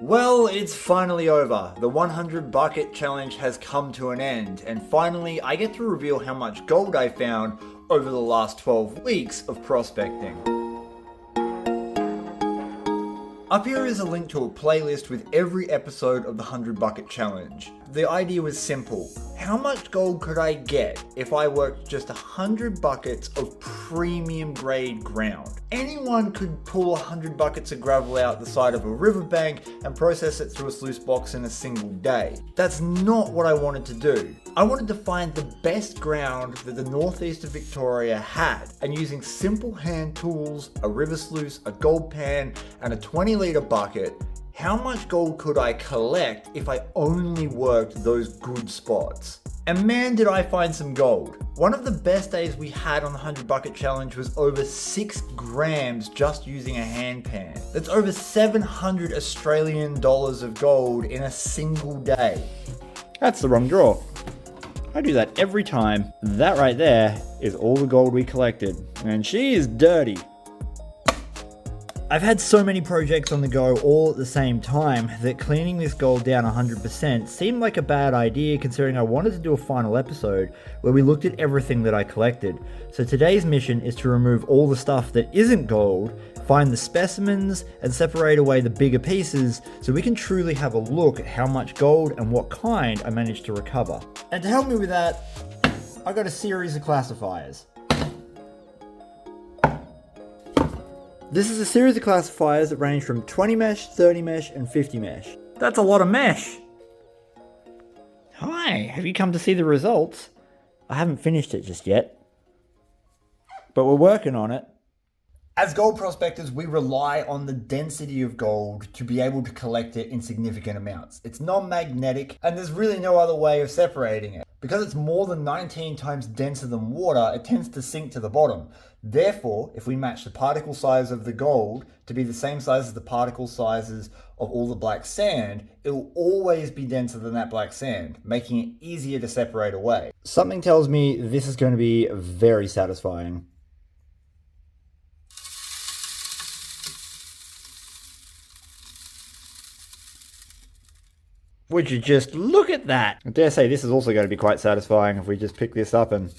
Well, it's finally over. The 100 bucket challenge has come to an end, and finally I get to reveal how much gold I found over the last 12 weeks of prospecting. Up here is a link to a playlist with every episode of the 100 bucket challenge. The idea was simple. How much gold could I get if I worked just 100 buckets of premium grade ground? Anyone could pull 100 buckets of gravel out the side of a riverbank and process it through a sluice box in a single day. That's not what I wanted to do. I wanted to find the best ground that the northeast of Victoria had, and using simple hand tools, a river sluice, a gold pan, and a 20-litre bucket, how much gold could I collect if I only worked those good spots? And man, did I find some gold. One of the best days we had on the 100 bucket challenge was over 6 grams just using a hand pan. That's over 700 Australian dollars of gold in a single day. That's the wrong drawer. I do that every time. That right there is all the gold we collected. And she is dirty. I've had so many projects on the go all at the same time that cleaning this gold down 100% seemed like a bad idea, considering I wanted to do a final episode where we looked at everything that I collected. So today's mission is to remove all the stuff that isn't gold, find the specimens, and separate away the bigger pieces so we can truly have a look at how much gold and what kind I managed to recover. And to help me with that, I got a series of classifiers. This is a series of classifiers that range from 20 mesh, 30 mesh, and 50 mesh. That's a lot of mesh. Hi, have you come to see the results? I haven't finished it just yet, but we're working on it. As gold prospectors, we rely on the density of gold to be able to collect it in significant amounts. It's non-magnetic, and there's really no other way of separating it. Because it's more than 19 times denser than water, it tends to sink to the bottom. Therefore, if we match the particle size of the gold to be the same size as the particle sizes of all the black sand, it will always be denser than that black sand, making it easier to separate away. Something tells me this is going to be very satisfying. Would you just look at that? I dare say this is also going to be quite satisfying if we just pick this up and...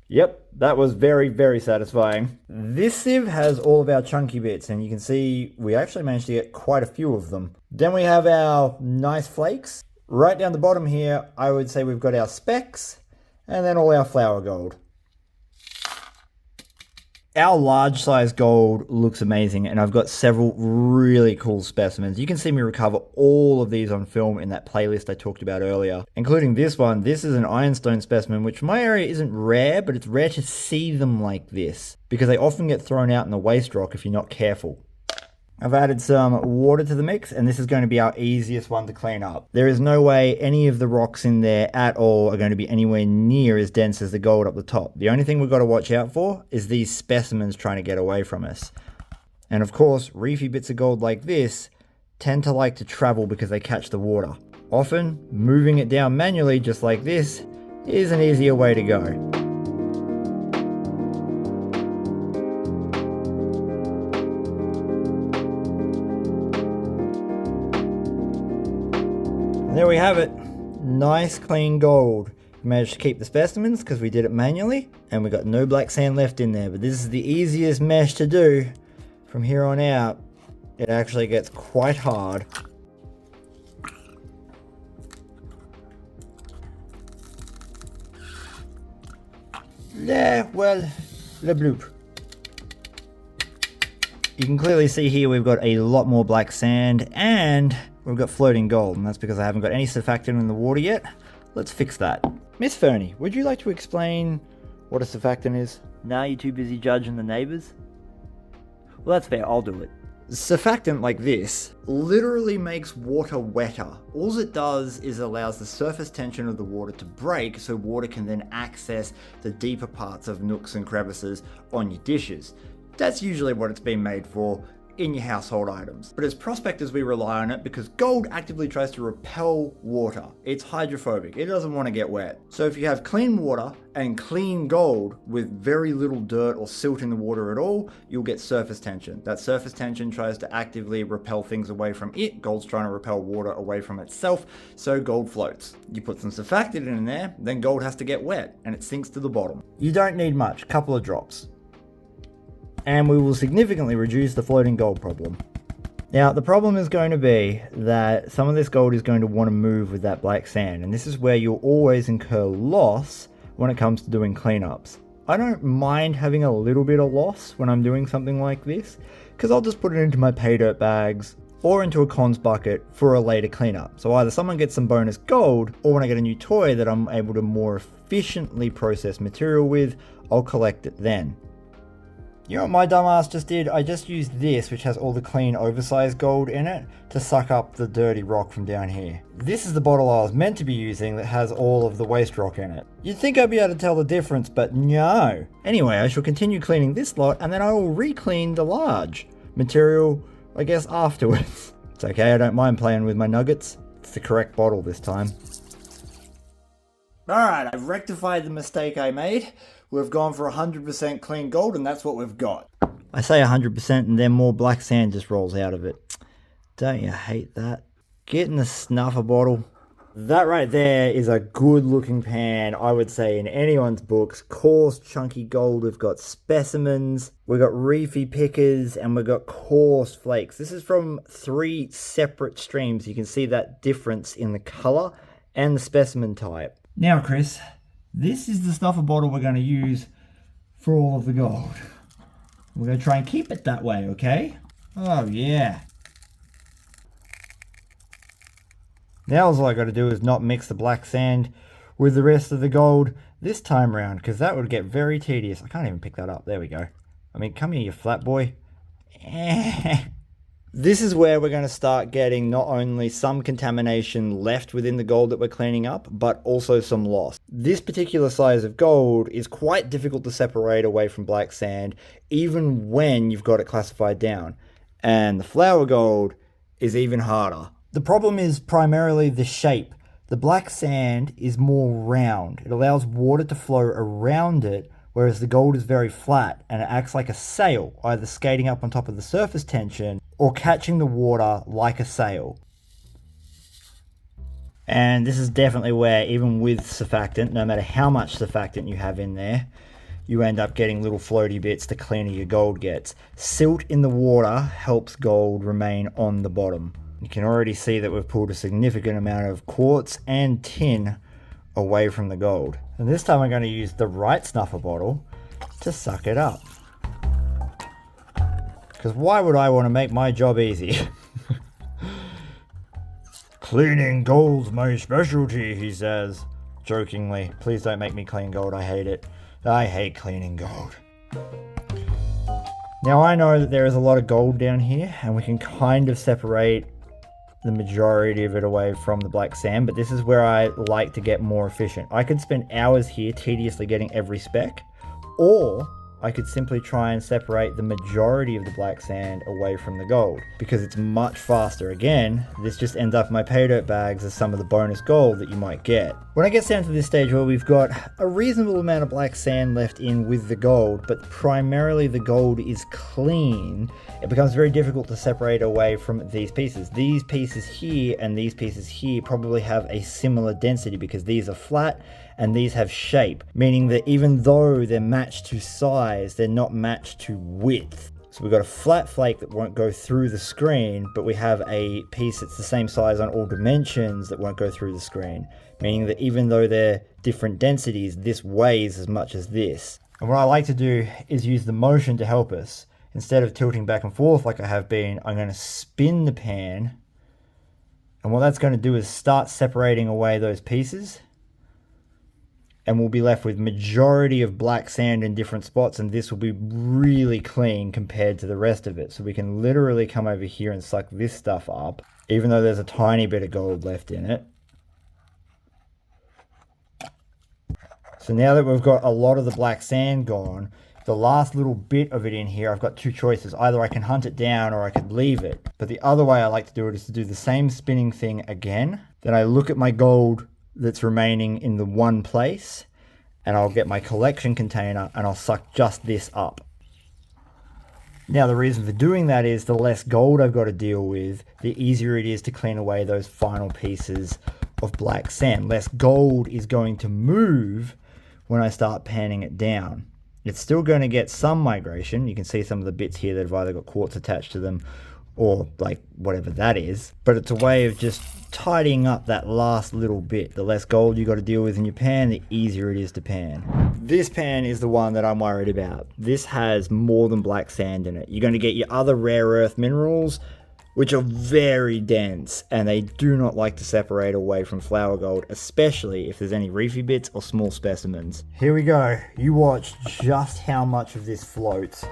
Yep, that was very, very satisfying. This sieve has all of our chunky bits, and you can see we actually managed to get quite a few of them. Then we have our nice flakes. Right down the bottom here, I would say we've got our specks, and then all our flour gold. Our large size gold looks amazing, and I've got several really cool specimens. You can see me recover all of these on film in that playlist I talked about earlier, including this one. This is an ironstone specimen, which in my area isn't rare, but it's rare to see them like this because they often get thrown out in the waste rock if you're not careful. I've added some water to the mix, and this is going to be our easiest one to clean up. There is no way any of the rocks in there at all are going to be anywhere near as dense as the gold up the top. The only thing we've got to watch out for is these specimens trying to get away from us. And of course, reefy bits of gold like this tend to like to travel because they catch the water. Often, moving it down manually just like this is an easier way to go. There we have it. Nice clean gold. We managed to keep the specimens because we did it manually, and we got no black sand left in there, but this is the easiest mesh to do. From here on out, it actually gets quite hard. Yeah, well, le bloop. You can clearly see here we've got a lot more black sand, and we've got floating gold, and that's because I haven't got any surfactant in the water yet. Let's fix that. Miss Fernie, would you like to explain what a surfactant is? Nah, you're too busy judging the neighbours? Well, that's fair, I'll do it. Surfactant like this literally makes water wetter. All it does is allows the surface tension of the water to break so water can then access the deeper parts of nooks and crevices on your dishes. That's usually what it's been made for. in your household items. But as prospectors, we rely on it because gold actively tries to repel water. It's hydrophobic. It doesn't want to get wet. So if you have clean water and clean gold with very little dirt or silt in the water at all, you'll get surface tension. That surface tension tries to actively repel things away from it. Gold's trying to repel water away from itself, so gold floats. You put some surfactant in there, then gold has to get wet and it sinks to the bottom. You don't need much, a couple of drops. And we will significantly reduce the floating gold problem. Now, the problem is going to be that some of this gold is going to want to move with that black sand, and this is where you'll always incur loss when it comes to doing cleanups. I don't mind having a little bit of loss when I'm doing something like this, because I'll just put it into my pay dirt bags or into a cons bucket for a later cleanup. So either someone gets some bonus gold, or when I get a new toy that I'm able to more efficiently process material with, I'll collect it then. You know what my dumbass just did? I just used this, which has all the clean oversized gold in it, to suck up the dirty rock from down here. This is the bottle I was meant to be using that has all of the waste rock in it. You'd think I'd be able to tell the difference, but no. Anyway, I shall continue cleaning this lot, and then I will re-clean the large material, I guess, afterwards. It's okay, I don't mind playing with my nuggets. It's the correct bottle this time. Alright, I've rectified the mistake I made. We've gone for 100% clean gold, and that's what we've got. I say 100% and then more black sand just rolls out of it. Don't you hate that? Get in the snuffer bottle. That right there is a good looking pan, I would say, in anyone's books. Coarse, chunky gold. We've got specimens, we've got reefy pickers, and we've got coarse flakes. This is from 3 separate streams. You can see that difference in the color and the specimen type. Now, Chris, this is the snuffer bottle we're going to use for all of the gold. We're going to try and keep it that way, okay? Oh, yeah. Now all I got to do is not mix the black sand with the rest of the gold this time round, because that would get very tedious. I can't even pick that up. There we go. I mean, come here, you flat boy. This is where we're going to start getting not only some contamination left within the gold that we're cleaning up, but also some loss. This particular size of gold is quite difficult to separate away from black sand, even when you've got it classified down. And the flour gold is even harder. The problem is primarily the shape. The black sand is more round. It allows water to flow around it, whereas the gold is very flat and it acts like a sail, either skating up on top of the surface tension or catching the water like a sail. And this is definitely where, even with surfactant, no matter how much surfactant you have in there, you end up getting little floaty bits the cleaner your gold gets. Silt in the water helps gold remain on the bottom. You can already see that we've pulled a significant amount of quartz and tin away from the gold. And this time I'm going to use the right snuffer bottle to suck it up. Because why would I want to make my job easy? Cleaning gold's my specialty, he says, jokingly. Please don't make me clean gold, I hate it. I hate cleaning gold. Now I know that there is a lot of gold down here, and we can kind of separate the majority of it away from the black sand, but this is where I like to get more efficient. I could spend hours here tediously getting every speck, or I could simply try and separate the majority of the black sand away from the gold, because it's much faster. Again, this just ends up in my pay dirt bags as some of the bonus gold that you might get. When it gets down to this stage where we've got a reasonable amount of black sand left in with the gold, but primarily the gold is clean, it becomes very difficult to separate away from these pieces. These pieces here and these pieces here probably have a similar density because these are flat and these have shape, meaning that even though they're matched to size, they're not matched to width. So we've got a flat flake that won't go through the screen, but we have a piece that's the same size on all dimensions that won't go through the screen, meaning that even though they're different densities, this weighs as much as this. And what I like to do is use the motion to help us. Instead of tilting back and forth like I have been, I'm going to spin the pan. And what that's going to do is start separating away those pieces. And we'll be left with majority of black sand in different spots, and this will be really clean compared to the rest of it. So we can literally come over here and suck this stuff up, even though there's a tiny bit of gold left in it. So now that we've got a lot of the black sand gone, the last little bit of it in here, I've got two choices. Either I can hunt it down or I could leave it. But the other way I like to do it is to do the same spinning thing again. Then I look at my gold that's remaining in the one place, and I'll get my collection container and I'll suck just this up. Now the reason for doing that is the less gold I've got to deal with, the easier it is to clean away those final pieces of black sand. Less gold is going to move when I start panning it down. It's still going to get some migration. You can see some of the bits here that have either got quartz attached to them or like whatever that is. But it's a way of just tidying up that last little bit. The less gold you got to deal with in your pan, the easier it is to pan. This pan is the one that I'm worried about. This has more than black sand in it. You're going to get your other rare earth minerals, which are very dense, and they do not like to separate away from flour gold, especially if there's any reefy bits or small specimens. Here we go. You watch just how much of this floats.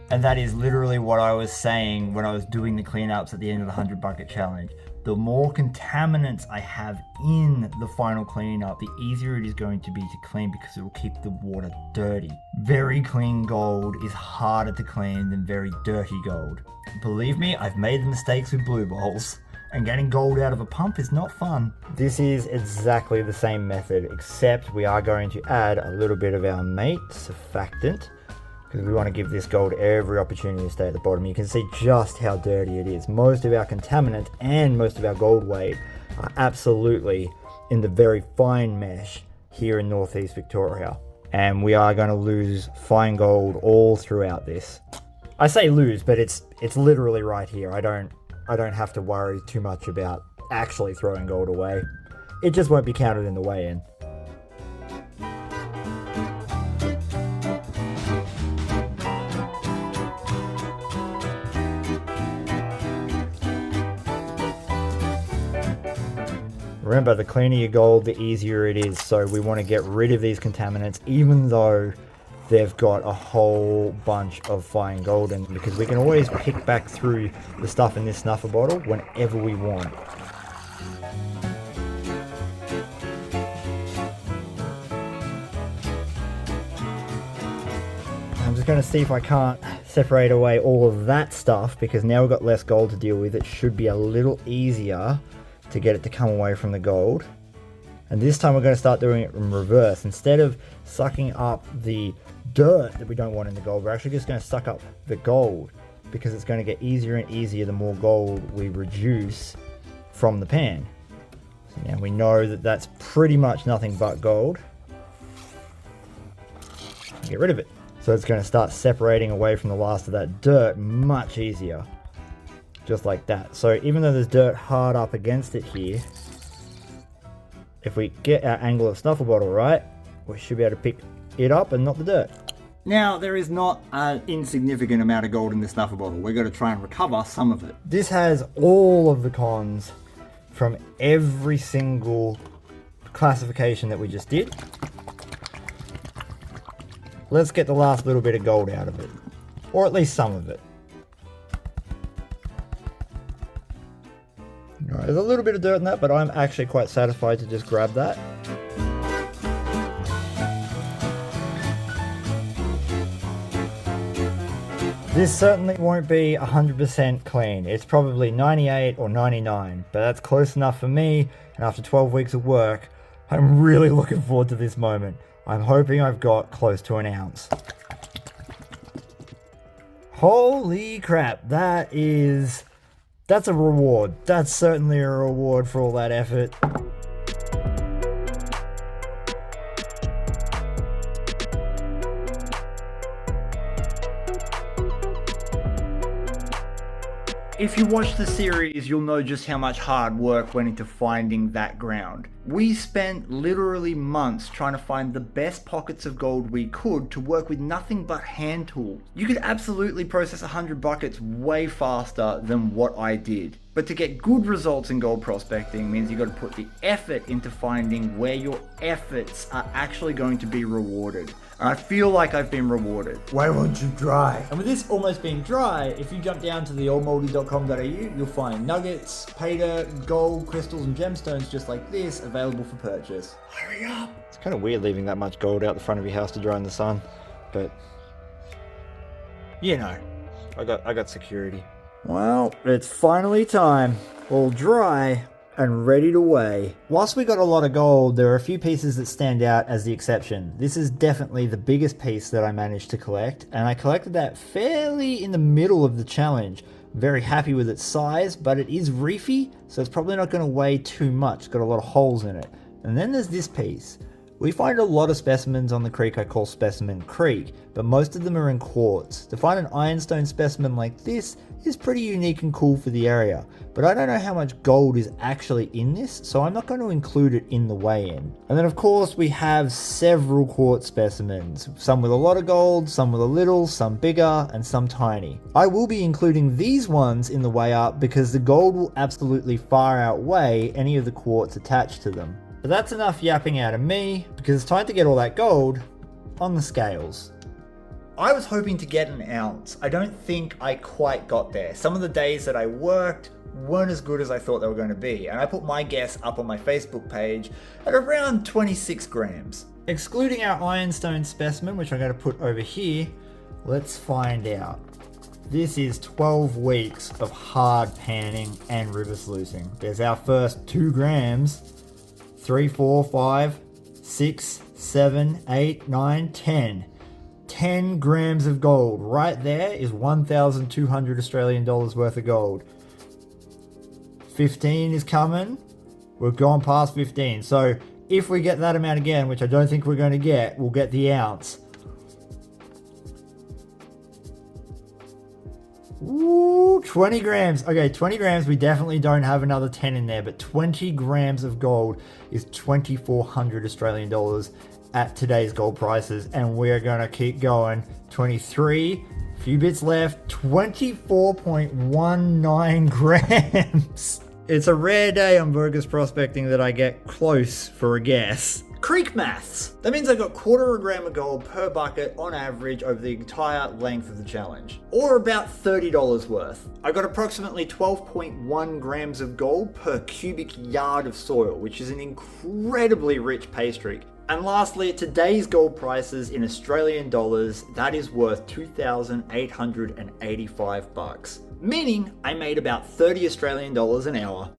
And that is literally what I was saying when I was doing the cleanups at the end of the 100 bucket challenge. The more contaminants I have in the final cleanup, the easier it is going to be to clean because it will keep the water dirty. Very clean gold is harder to clean than very dirty gold. Believe me, I've made the mistakes with blue bowls, and getting gold out of a pump is not fun. This is exactly the same method, except we are going to add a little bit of our mate, surfactant, because we want to give this gold every opportunity to stay at the bottom. You can see just how dirty it is. Most of our contaminant and most of our gold weight are absolutely in the very fine mesh here in Northeast Victoria. And we are going to lose fine gold all throughout this. I say lose, but it's literally right here. I don't have to worry too much about actually throwing gold away. It just won't be counted in the weigh-in. Remember, the cleaner your gold, the easier it is. So we want to get rid of these contaminants, even though they've got a whole bunch of fine gold in them, because we can always pick back through the stuff in this snuffer bottle whenever we want. I'm just going to see if I can't separate away all of that stuff, because now we've got less gold to deal with. It should be a little easier to get it to come away from the gold. And this time we're going to start doing it in reverse. Instead of sucking up the dirt that we don't want in the gold, we're actually just going to suck up the gold, because it's going to get easier and easier the more gold we reduce from the pan. So now we know that that's pretty much nothing but gold. Get rid of it. So it's going to start separating away from the last of that dirt much easier. Just like that. So even though there's dirt hard up against it here, if we get our angle of snuffle bottle right, we should be able to pick it up and not the dirt. Now, there is not an insignificant amount of gold in this snuffle bottle. We're going to try and recover some of it. This has all of the cons from every single classification that we just did. Let's get the last little bit of gold out of it, or at least some of it. Right, there's a little bit of dirt in that, but I'm actually quite satisfied to just grab that. This certainly won't be 100% clean. It's probably 98 or 99, but that's close enough for me, and after 12 weeks of work, I'm really looking forward to this moment. I'm hoping I've got close to an ounce. Holy crap, that's a reward. That's certainly a reward for all that effort. If you watch the series, you'll know just how much hard work went into finding that ground. We spent literally months trying to find the best pockets of gold we could to work with nothing but hand tools. You could absolutely process 100 buckets way faster than what I did. But to get good results in gold prospecting means you've got to put the effort into finding where your efforts are actually going to be rewarded. And I feel like I've been rewarded. Why won't you dry? And with this almost being dry, if you jump down to theoldmoldy.com.au, you'll find nuggets, pay dirt, gold, crystals, and gemstones just like this available for purchase. Hurry up! It's kind of weird leaving that much gold out the front of your house to dry in the sun, but you know, I got security. Well, it's finally time. All dry and ready to weigh. Whilst we got a lot of gold, there are a few pieces that stand out as the exception. This is definitely the biggest piece that I managed to collect, and I collected that fairly in the middle of the challenge. Very happy with its size, but it is reefy, so it's probably not going to weigh too much. It's got a lot of holes in it. And then there's this piece. We find a lot of specimens on the creek I call Specimen Creek, but most of them are in quartz. To find an ironstone specimen like this is pretty unique and cool for the area, but I don't know how much gold is actually in this, so I'm not going to include it in the weigh-in. And then of course we have several quartz specimens, some with a lot of gold, some with a little, some bigger, and some tiny. I will be including these ones in the weigh-up because the gold will absolutely far outweigh any of the quartz attached to them. But that's enough yapping out of me, because it's time to get all that gold on the scales. I was hoping to get an ounce. I don't think I quite got there. Some of the days that I worked weren't as good as I thought they were going to be, and I put my guess up on my Facebook page at around 26 grams. Excluding our ironstone specimen, which I'm going to put over here, let's find out. This is 12 weeks of hard panning and river sluicing. There's our first 2 grams. 3, 4, 5, 6, 7, 8, 9, 10. 10 grams of gold. Right there is 1,200 Australian dollars worth of gold. 15 is coming. We've gone past 15. So if we get that amount again, which I don't think we're going to get, we'll get the ounce. Ooh, 20 grams. Okay, 20 grams. We definitely don't have another 10 in there, but 20 grams of gold is 2,400 Australian dollars at today's gold prices, and we're gonna keep going. 23, few bits left, 24.19 grams. It's a rare day on Vo-Gus prospecting that I get close for a guess. Creek maths. That means I got 1/4 gram of gold per bucket on average over the entire length of the challenge, or about $30 worth. I got approximately 12.1 grams of gold per cubic yard of soil, which is an incredibly rich pay streak. And lastly, at today's gold prices in Australian dollars, that is worth 2,885 bucks, meaning I made about 30 Australian dollars an hour.